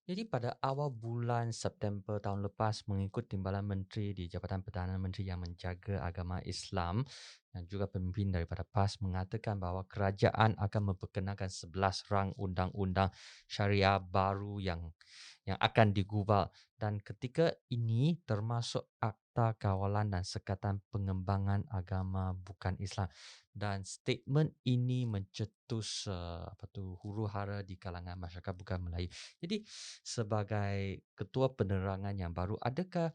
Jadi pada awal bulan September tahun lepas mengikut Timbalan Menteri di Jabatan Perdana Menteri yang menjaga agama Islam dan juga pemimpin daripada PAS mengatakan bahawa kerajaan akan memperkenalkan 11 rang undang-undang syariah baru yang akan digubal, dan ketika ini termasuk Akta Kawalan dan Sekatan Pengembangan Agama Bukan Islam, dan statement ini mencetus huru hara di kalangan masyarakat bukan Melayu. Jadi sebagai ketua penerangan yang baru, adakah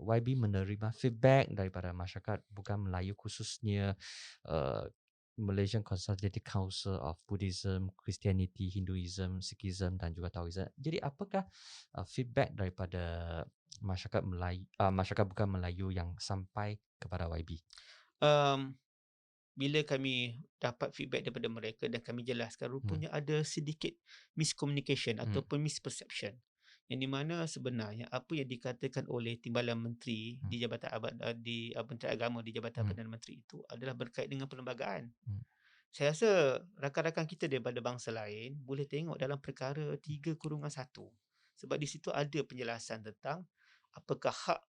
YB menerima feedback daripada masyarakat bukan Melayu, khususnya uh, Malaysian Consultative Council of Buddhism, Christianity, Hinduism, Sikhism dan juga Taoism. Jadi apakah feedback daripada masyarakat Melayu, masyarakat bukan Melayu yang sampai kepada YB? Um, Bila kami dapat feedback daripada mereka dan kami jelaskan, Hmm. rupanya ada sedikit miscommunication Hmm. ataupun misperception, yang di mana sebenarnya apa yang dikatakan oleh Timbalan Menteri Hmm. di Menteri Agama di Jabatan Hmm. Perdana Menteri itu adalah berkait dengan perlembagaan. Hmm. Saya rasa rakan-rakan kita daripada bangsa lain boleh tengok dalam perkara 3-1, sebab di situ ada penjelasan tentang apakah hak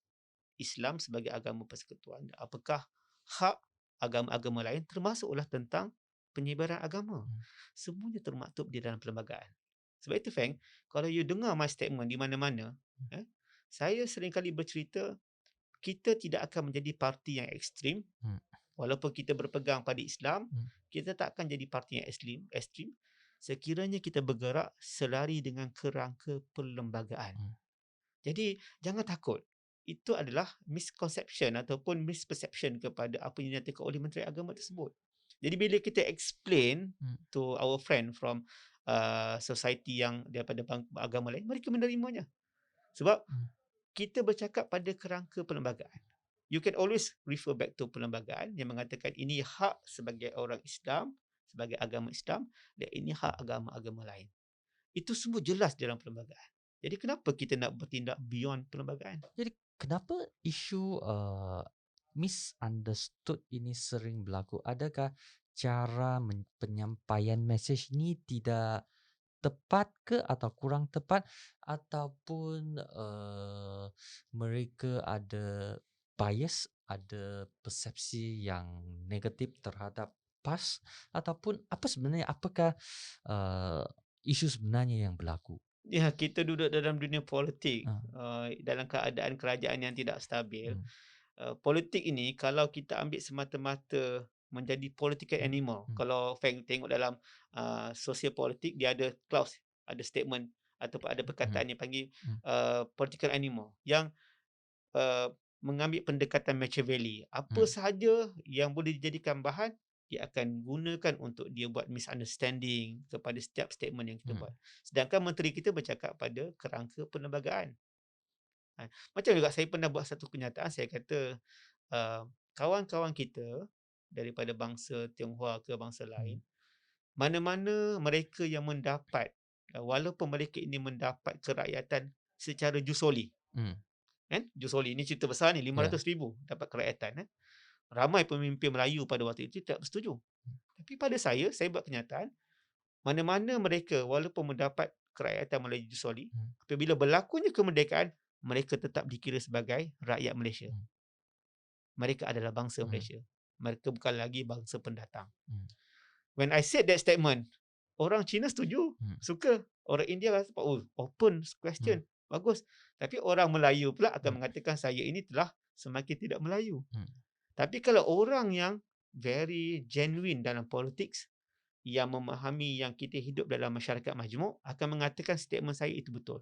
Islam sebagai agama persekutuan, apakah hak agama-agama lain, termasuklah tentang penyebaran agama. Hmm. Semuanya termaktub di dalam perlembagaan. Sebab itu, Feng, kalau you dengar my statement di mana-mana, eh, saya seringkali bercerita, kita tidak akan menjadi parti yang ekstrim. Hmm. Walaupun kita berpegang pada Islam, Hmm. kita tak akan jadi parti yang ekstrim sekiranya kita bergerak selari dengan kerangka perlembagaan. Hmm. Jadi jangan takut. Itu adalah misconception ataupun misperception kepada apa yang dinyatakan oleh Menteri Agama tersebut. Jadi bila kita explain Hmm. to our friend from society yang daripada agama lain, mereka menerimanya. Sebab Hmm. kita bercakap pada kerangka perlembagaan. You can always refer back to perlembagaan yang mengatakan ini hak sebagai orang Islam, sebagai agama Islam, dan ini hak agama-agama lain. Itu semua jelas dalam perlembagaan. Jadi kenapa kita nak bertindak beyond perlembagaan? Jadi kenapa isu misunderstood ini sering berlaku? Adakah cara penyampaian mesej ini tidak tepat ke atau kurang tepat, ataupun mereka ada bias, ada persepsi yang negatif terhadap PAS, ataupun apa sebenarnya, apakah uh, isu sebenarnya yang berlaku? Ya, kita duduk dalam dunia politik, Ah. dalam keadaan kerajaan yang tidak stabil. Hmm. Politik ini kalau kita ambil semata-mata menjadi political Hmm. animal, Hmm. kalau Feng tengok dalam sosial politik, dia ada clause, ada statement ataupun ada Hmm. perkataan yang panggil Hmm. political animal yang uh, mengambil pendekatan Machiavelli. Apa Hmm. sahaja yang boleh dijadikan bahan, dia akan gunakan untuk dia buat misunderstanding kepada setiap statement yang kita Hmm. buat. Sedangkan menteri kita bercakap pada kerangka perlembagaan. Macam juga saya pernah buat satu kenyataan, saya kata kawan-kawan kita daripada bangsa Tionghoa ke bangsa Hmm. lain, mana-mana mereka yang mendapat, walaupun mereka ini mendapat kerakyatan secara jusoli, Hmm. kan? Jusoli ni cerita besar ni, Ya. 500,000 dapat kerakyatan. Ramai pemimpin Melayu pada waktu itu tak bersetuju. Tapi pada saya buat kenyataan, mana-mana mereka walaupun mendapat kerakyatan melalui jusoli, Hmm. apabila berlakunya kemerdekaan, mereka tetap dikira sebagai rakyat Malaysia. Hmm. Mereka adalah bangsa Hmm. Malaysia. Mereka bukan lagi bangsa pendatang. Hmm. When I said that statement, orang Cina setuju, Hmm. suka. Orang India rasa, oh, open Hmm. question, bagus. Tapi orang Melayu pula Hmm. akan mengatakan saya ini telah semakin tidak Melayu. Hmm. Tapi kalau orang yang very genuine dalam politics, yang memahami yang kita hidup dalam masyarakat majmuk, akan mengatakan statement saya itu betul.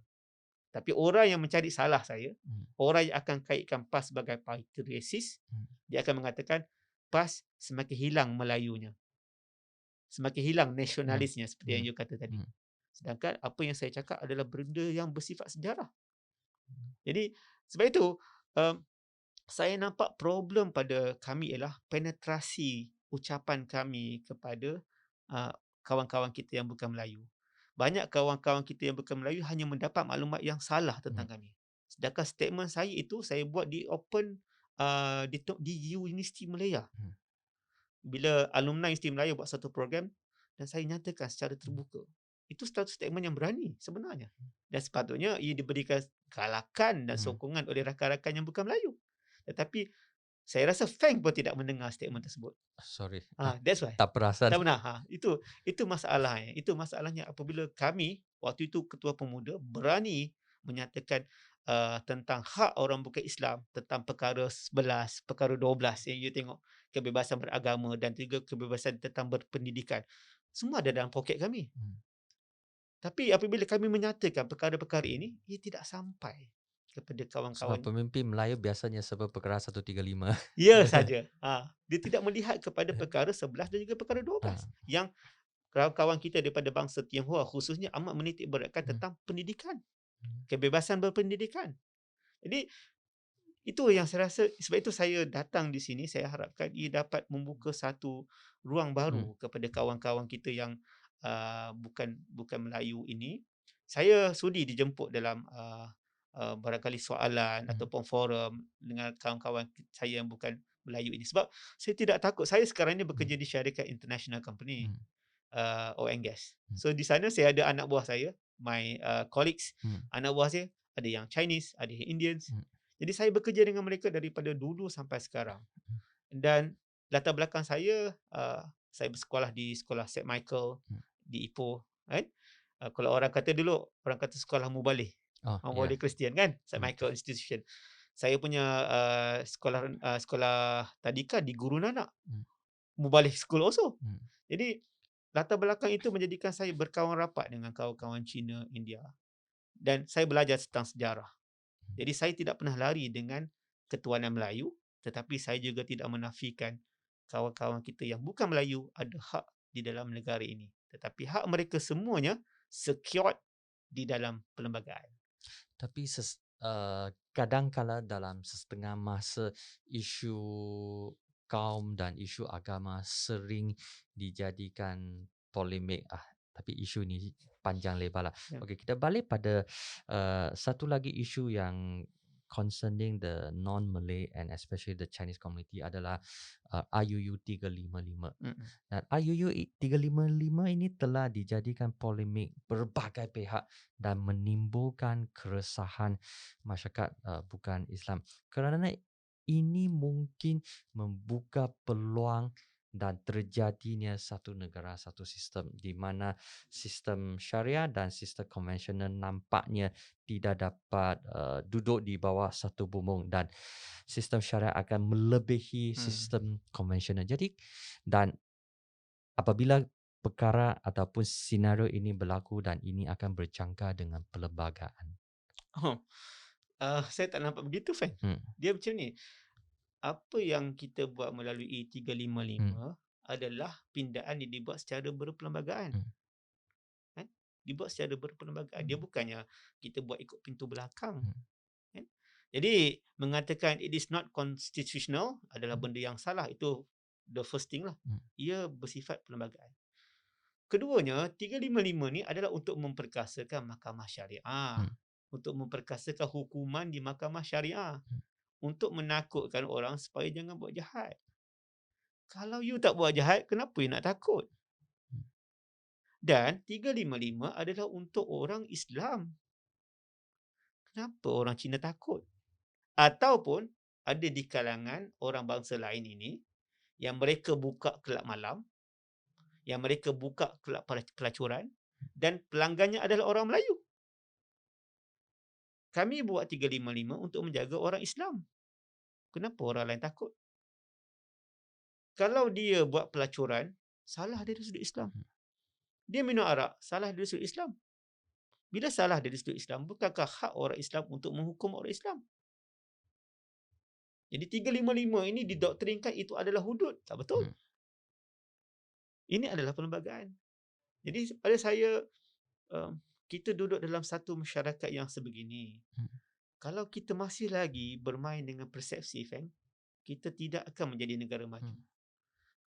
Tapi orang yang mencari salah saya, Hmm. orang yang akan kaitkan PAS sebagai parti resis, Hmm. dia akan mengatakan PAS semakin hilang Melayunya, semakin hilang Hmm. nasionalisnya seperti yang Hmm. you kata tadi. Hmm. Sedangkan apa yang saya cakap adalah benda yang bersifat sejarah. Hmm. Jadi sebab itu um, saya nampak problem pada kami ialah penetrasi ucapan kami kepada uh, kawan-kawan kita yang bukan Melayu. Banyak kawan-kawan kita yang bukan Melayu hanya mendapat maklumat yang salah Hmm. tentang kami. Sedangkan statement saya itu saya buat di open di Universiti Malaya. Hmm. Bila alumni Universiti Malaya buat satu program dan saya nyatakan secara Hmm. terbuka. itu satu statement yang berani sebenarnya. Dan sepatutnya ia diberikan galakan dan Mhm. sokongan oleh rakan-rakan yang bukan Melayu. Tetapi saya rasa Feng pun tidak mendengar statement tersebut. Sorry, That's why. tak perasan. Tak pernah. Itu masalahnya. Itu masalahnya apabila kami waktu itu ketua pemuda berani menyatakan tentang hak orang bukan Islam, tentang perkara 11, perkara 12 yang you tengok, kebebasan beragama dan juga kebebasan tentang berpendidikan. Semua ada dalam poket kami. Hmm. Tapi apabila kami menyatakan perkara-perkara ini, ia tidak sampai kepada Sebab kawan-kawan. pemimpin Melayu biasanya sebab perkara 135. Ya saja. Dia tidak melihat kepada perkara 11 dan juga perkara Ah, 12 yang kawan-kawan kita daripada bangsa Tionghoa khususnya amat menitik beratkan hmm, tentang pendidikan, hmm, kebebasan berpendidikan. Jadi itu yang saya rasa, sebab itu saya datang di sini, saya harapkan ia dapat membuka satu ruang hmm, baru kepada kawan-kawan kita yang bukan bukan Melayu ini. Saya sudi dijemput dalam barangkali soalan hmm, ataupun forum dengan kawan-kawan saya yang bukan Melayu ini. Sebab saya tidak takut. Saya sekarang ini hmm, bekerja di syarikat international company, hmm, oil and gas. hmm, So di sana saya ada anak buah saya, my colleagues, hmm, anak buah saya ada yang Chinese, ada yang Indians. hmm, Jadi saya bekerja dengan mereka daripada dulu sampai sekarang. Dan latar belakang saya bersekolah di sekolah St. Michael hmm. di Ipoh, kan. Kalau orang kata dulu, orang kata sekolah Mubalih, Oh, ya. Mubalih Kristian kan, St. Hmm, Michael Institution. Saya punya sekolah tadika di Guru Nanak, hmm, Mubalih School also. hmm, Jadi latar belakang itu menjadikan saya berkawan rapat dengan kawan-kawan Cina, India, dan saya belajar tentang sejarah. Jadi saya tidak pernah lari dengan ketuanan Melayu, tetapi saya juga tidak menafikan kawan-kawan kita yang bukan Melayu ada hak di dalam negara ini. Tetapi hak mereka semuanya secured di dalam perlembagaan. Tapi kadang-kala dalam setengah masa isu kaum dan isu agama sering dijadikan polemik. Tapi isu ni panjang lebar lah. Ya. Okey, kita balik pada satu lagi isu yang concerning the non-Malay and especially the Chinese community adalah IUU 355. Mm-mm. Dan IUU 355 ini telah dijadikan polemik berbagai pihak dan menimbulkan keresahan masyarakat bukan Islam. Kerana ini mungkin membuka peluang dan terjadinya satu negara satu sistem di mana sistem syariah dan sistem konvensional nampaknya tidak dapat duduk di bawah satu bumbung dan sistem syariah akan melebihi Hmm. sistem konvensional. Jadi dan apabila perkara ataupun senario ini berlaku dan ini akan berjangka dengan perlembagaan. Oh, saya tak nampak begitu, Fan. Hmm. Dia macam ni. Apa yang kita buat melalui Hmm. 355 adalah pindaan yang dibuat secara berperlembagaan. Hmm. Kan? Dibuat secara berperlembagaan. Dia bukannya kita buat ikut pintu belakang. Hmm. Kan? Jadi mengatakan it is not constitutional adalah Hmm. benda yang salah. Itu the first thing lah. Hmm. Ia bersifat perlembagaan. Keduanya, 355 ni adalah untuk memperkasakan mahkamah syariah. Hmm. Untuk memperkasakan hukuman di mahkamah syariah. Hmm. Untuk menakutkan orang supaya jangan buat jahat. Kalau you tak buat jahat, kenapa you nak takut? Hmm. Dan 355 adalah untuk orang Islam. Kenapa orang Cina takut? Ataupun ada di kalangan orang bangsa lain ini yang mereka buka kelab malam, yang mereka buka kelab pelacuran dan pelanggannya adalah orang Melayu. Kami buat 355 untuk menjaga orang Islam. Kenapa orang lain takut? Kalau dia buat pelacuran, salah dari sudut Islam. Dia minum arak, salah dari sudut Islam. Bila salah dari sudut Islam, bukankah hak orang Islam untuk menghukum orang Islam? Jadi 355 ini didoktrinkan itu adalah hudud. Tak betul. Hmm. Ini adalah perlembagaan. Jadi pada saya, kita duduk dalam satu masyarakat yang sebegini. Hmm. Kalau kita masih lagi bermain dengan persepsi, kita tidak akan menjadi negara maju. Hmm.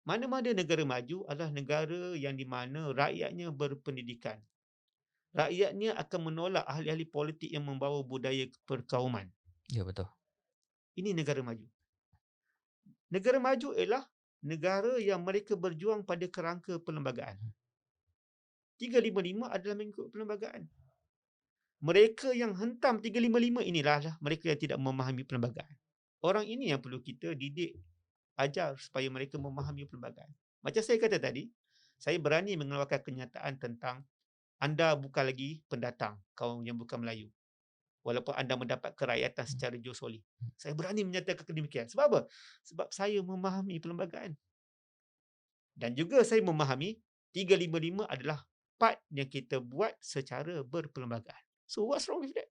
Mana-mana negara maju adalah negara yang di mana rakyatnya berpendidikan. Rakyatnya akan menolak ahli-ahli politik yang membawa budaya perkauman. Ya, betul. Ini negara maju. Negara maju ialah negara yang mereka berjuang pada kerangka perlembagaan. 355 adalah mengikut perlembagaan. Mereka yang hentam 355 inilah mereka yang tidak memahami perlembagaan. Orang ini yang perlu kita didik, ajar supaya mereka memahami perlembagaan. Macam saya kata tadi, saya berani mengeluarkan kenyataan tentang anda bukan lagi pendatang, kaum yang bukan Melayu. Walaupun anda mendapat kerakyatan secara jus soli. Saya berani menyatakan demikian. Sebab apa? Sebab saya memahami perlembagaan. Dan juga saya memahami 355 adalah part yang kita buat secara berperlembagaan. So what's wrong with that?